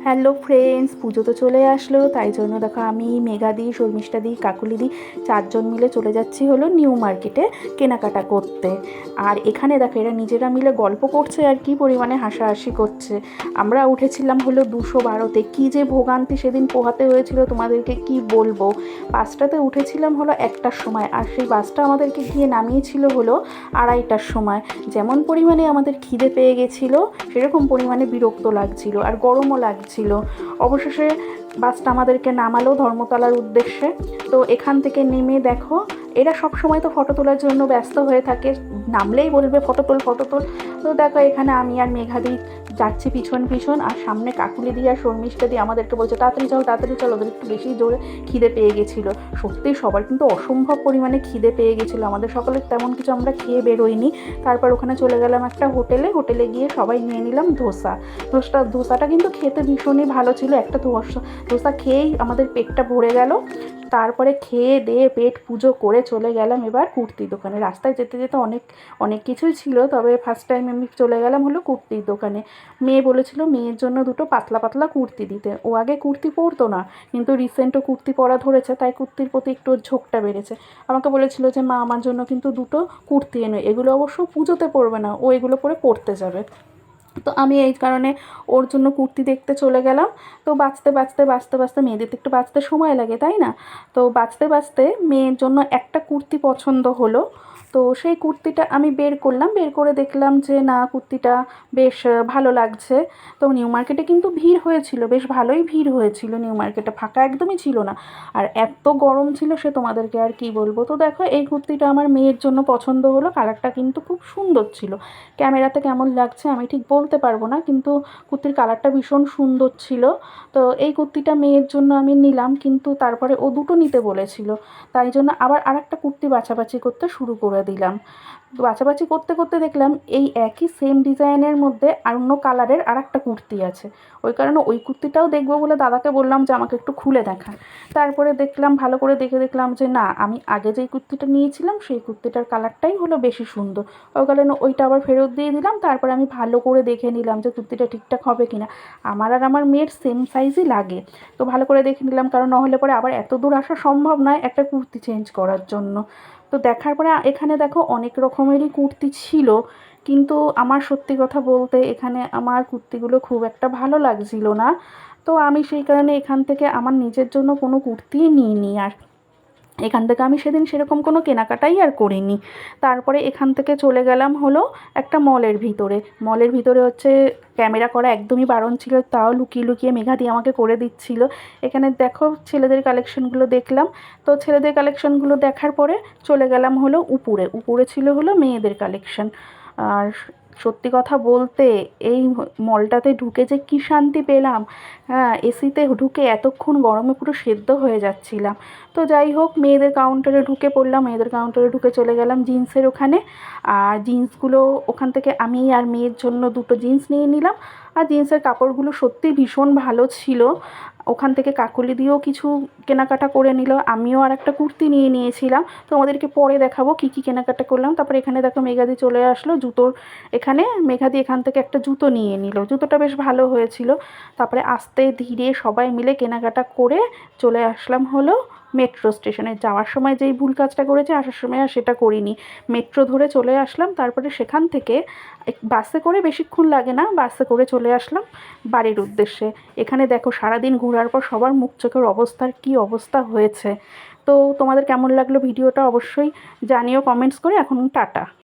Hello friends, পুজো তো চলে আসলো, তাই জন্য দেখো আমি মেঘাদি, শর্মিষ্ঠাদি, কাকুলিদি চারজন মিলে চলে যাচ্ছি হলো নিউ মার্কেটে কেনাকাটা করতে। আর এখানে দেখো এরা নিজেরা মিলে গল্প করছে আর কি পরিমাণে হাসাহাসি করছে। আমরা উঠেছিলাম হলো 212-তে, কী যে ভোগান্তি সেদিন পোহাতে হয়েছিল তোমাদেরকে কি বলবো। বাসটাতে উঠেছিলাম হলো 1টার সময়, আর সেই বাসটা আমাদেরকে গিয়ে নামিয়েছিল হলো 2:30টার সময়। যেমন পরিমাণে আমাদের খিদে পেয়ে গেছিলো সেরকম পরিমাণে বিরক্ত লাগছিল আর গরমও লাগছিল। অবশেষে বাসটা আমাদেরকে নামালো ধর্মতলার উদ্দেশ্যে। তো এখান থেকে নেমে দেখো এরা সব সময় তো ফটো তোলার জন্য ব্যস্ত হয়ে থাকে, নামলেই বলবে ফটো তোল ফটো তোল। তো দেখো এখানে আমি আর মেঘাদি যাচ্ছি পিছন পিছন, আর সামনে কাকুলি দিয়ে আর শর্মিষ্ঠা দিয়ে আমাদেরকে বলছে তাড়াতাড়ি চল, ওদের একটু বেশি জোরে খিদে পেয়ে গেছিলো। সত্যিই সবার কিন্তু অসম্ভব পরিমাণে খিদে পেয়ে গেছিলো, আমাদের সকলে তেমন কিছু আমরা খেয়ে বেরোইনি। তারপর ওখানে চলে গেলাম একটা হোটেলে গিয়ে সবাই নিয়ে নিলাম ধোসাটা কিন্তু খেতে ভীষণই ভালো ছিল। একটা ধোসা খেয়েই আমাদের পেটটা ভরে গেল। তারপরে খেয়ে দিয়ে পেট পুজো করে চলে গেলাম এবার কুর্তির দোকানে। রাস্তায় যেতে যেতে অনেক কিছুই ছিল, তবে ফার্স্ট টাইম আমি চলে গেলাম হলো কুর্তির দোকানে। মেয়ে বলেছিল মেয়ের জন্য দুটো পাতলা পাতলা কুর্তি দিতে। ও আগে কুর্তি পরতো না, কিন্তু রিসেন্টও কুর্তি পরা ধরেছে, তাই কুর্তির প্রতি একটু ঝোঁকটা বেড়েছে। আমাকে বলেছিল যে মা আমার জন্য কিন্তু দুটো কুর্তি এনে, এগুলো অবশ্য পুজোতে পরবে না, ও এগুলো পরে পরতে যাবে। তো আমি এই কারণে ওর জন্য কুর্তি দেখতে চলে গেলাম। তো বাঁচতে মেয়েদের তো একটু বাঁচতে সময় লাগে, তাই না? তো বাঁচতে মেয়ের জন্য একটা কুর্তি পছন্দ হলো। তো সেই কুর্তিটা আমি বের করলাম, বের করে দেখলাম যে না কুর্তিটা বেশ ভালো লাগছে। তো নিউ মার্কেটে কিন্তু ভিড় হয়েছিল, বেশ ভালোই ভিড় হয়েছিল নিউ মার্কেটে, ফাঁকা একদমই ছিল না। আর এত গরম ছিল সে তোমাদেরকে আর কি বলবো। তো দেখো এই কুর্তিটা আমার মেয়ের জন্য পছন্দ হলো, কালারটা কিন্তু খুব সুন্দর ছিল। ক্যামেরাতে কেমন লাগছে আমি ঠিক বলতে পারবো না, কিন্তু কুর্তির কালারটা ভীষণ সুন্দর ছিল। তো এই কুর্তিটা মেয়ের জন্য আমি নিলাম, কিন্তু তারপরে ও দুটো নিতে বলেছিল, তাই জন্য আবার আরেকটা কুর্তি বাছাবাছি করতে শুরু করে দিলাম। বাছাবাছি করতে করতে দেখলাম এই একই সেম ডিজাইনের মধ্যে আর অন্য কালারের আরেকটা কুর্তি আছে। ওই কারণে ওই কুর্তিটাও দেখবো বলে দাদাকে বললাম যে আমাকে একটু খুলে দেখা। তারপরে দেখলাম, ভালো করে দেখলাম যে না, আমি আগে যেই কুর্তিটা নিয়েছিলাম সেই কুর্তিটার কালারটাই হলো বেশি সুন্দর। ওই কারণে ওইটা আবার ফেরত দিয়ে দিলাম। তারপরে আমি ভালো করে দেখে নিলাম যে কুর্তিটা ঠিকঠাক হবে কিনা। আমার আর আমার মেয়ের সেম সাইজই লাগে, তো ভালো করে দেখে নিলাম, কারণ নাহলে পরে আবার এত দূর আসা সম্ভব নয় একটা কুর্তি চেঞ্জ করার জন্য। তো দেখার পরে এখানে দেখো অনেক রকমেরই কুর্তি ছিল, কিন্তু আমার সত্যি কথা বলতে এখানে আমার কুর্তিগুলো খুব একটা ভালো লাগছিল না। তো আমি সেই কারণে এখান থেকে আমার নিজের জন্য কোনো কুর্তিই নিইনি, আর এখান থেকে আমি সেদিন সেরকম কোনো কেনাকাটাই আর করিনি। তারপরে এখান থেকে চলে গেলাম হলো একটা মলের ভিতরে হচ্ছে ক্যামেরা করা একদমই বারণ ছিল, তাও লুকিয়ে লুকিয়ে মেঘাদি আমাকে করে দিচ্ছিল। এখানে দেখো ছেলেদের কালেকশনগুলো দেখলাম। তো ছেলেদের কালেকশনগুলো দেখার পরে চলে গেলাম হলো উপরে ছিল হলো মেয়েদের কালেকশন। আর সত্যি কথা বলতে এই মলটাতে ঢুকে যে কী শান্তি পেলাম। হ্যাঁ, এসিতে ঢুকে এতক্ষণ গরমে পুরো সেদ্ধ হয়ে যাচ্ছিলাম। তো যাই হোক, মেয়েদের কাউন্টারে ঢুকে পড়লাম, মেয়েদের কাউন্টারে ঢুকে চলে গেলাম জিন্সের ওখানে। আর জিন্সগুলো ওখান থেকে আমি আর মেয়ের জন্য দুটো জিন্স নিয়ে নিলাম। আর জিন্সের কাপড়গুলো সত্যিই ভীষণ ভালো ছিল। ওখান থেকে কাকলি দিয়েও কিছু কেনাকাটা করে নিল, আমিও আর একটা কুর্তি নিয়ে নিয়েছিলাম। তো আমাদেরকে পরে দেখাবো কী কী কেনাকাটা করলাম। তারপরে এখানে দেখো মেঘাদি চলে আসলো জুতোর এখানে। মেঘাদি এখান থেকে একটা জুতো নিয়ে নিল, জুতোটা বেশ ভালো হয়েছিল। তারপরে আস্তে ধীরে সবাই মিলে কেনাকাটা করে চলে আসলাম হলো মেট্রো স্টেশনে। যাওয়ার সময় যেই ভুল কাজটা করেছে, আসার সময় আর সেটা করিনি। মেট্রো ধরে চলে আসলাম, তারপরে সেখান থেকে বাসে করে বেশিক্ষণ লাগে না, বাসে করে চলে আসলাম বাড়ির উদ্দেশ্যে। এখানে দেখো সারাদিন ঘোরার পর সবার মুখ চোখের অবস্থার কী অবস্থা হয়েছে। তো তোমাদের কেমন লাগলো ভিডিওটা অবশ্যই জানিও কমেন্টস করে। এখন টাটা।